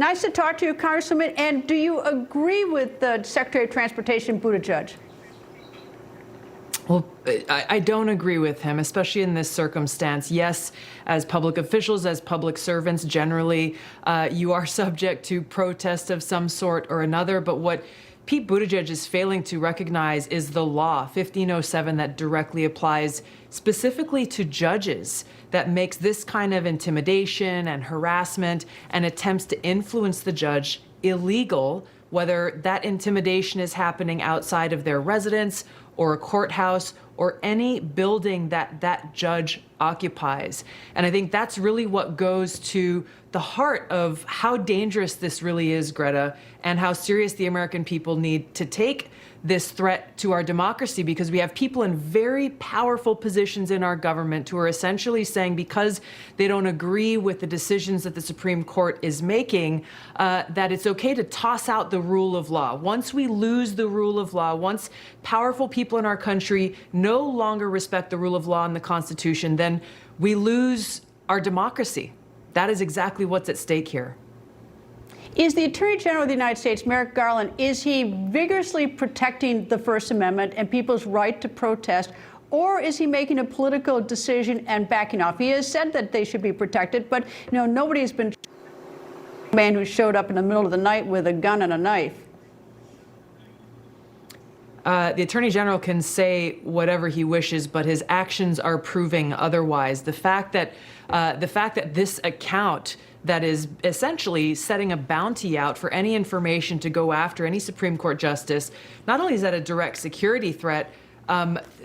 Nice to talk to you, Congresswoman. And do you agree with the Secretary of Transportation, Buttigieg? Well, I don't agree with him, especially in this circumstance. Yes, as public officials, as public servants, generally, you are subject to protest of some sort or another. But what Pete Buttigieg is failing to recognize is the law, 1507, that directly applies specifically to judges, that makes this kind of intimidation and harassment and attempts to influence the judge illegal, whether that intimidation is happening outside of their residence or a courthouse or any building that that judge occupies. And I think that's really what goes to the heart of how dangerous this really is, Greta, and how serious the American people need to take this threat to our democracy, because we have people in very powerful positions in our government who are essentially saying, because they don't agree with the decisions that the Supreme Court is making, that it's okay to toss out the rule of law. Once we lose the rule of law, once powerful people in our country no longer respect the rule of law and the Constitution, then we lose our democracy. That is exactly what's at stake here. Is the Attorney General of the United States, Merrick Garland, is he vigorously protecting the First Amendment and people's right to protest, or is he making a political decision and backing off? He has said that they should be protected, but nobody's been a man who showed up in the middle of the night with a gun and a knife. The Attorney General can say whatever he wishes, but his actions are proving otherwise. The fact that this account that is essentially setting a bounty out for any information to go after any Supreme Court justice, not only is that a direct security threat,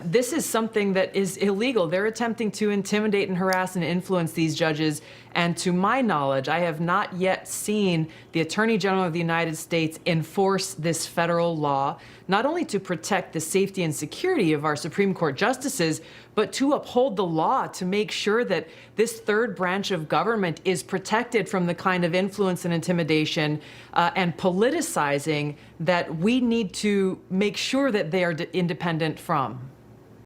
this is something that is illegal. They're attempting to intimidate and harass and influence these judges. And to my knowledge, I have not yet seen the Attorney General of the United States enforce this federal law, not only to protect the safety and security of our Supreme Court justices, but to uphold the law, to make sure that this third branch of government is protected from the kind of influence and intimidation and politicizing that we need to make sure that they are independent from.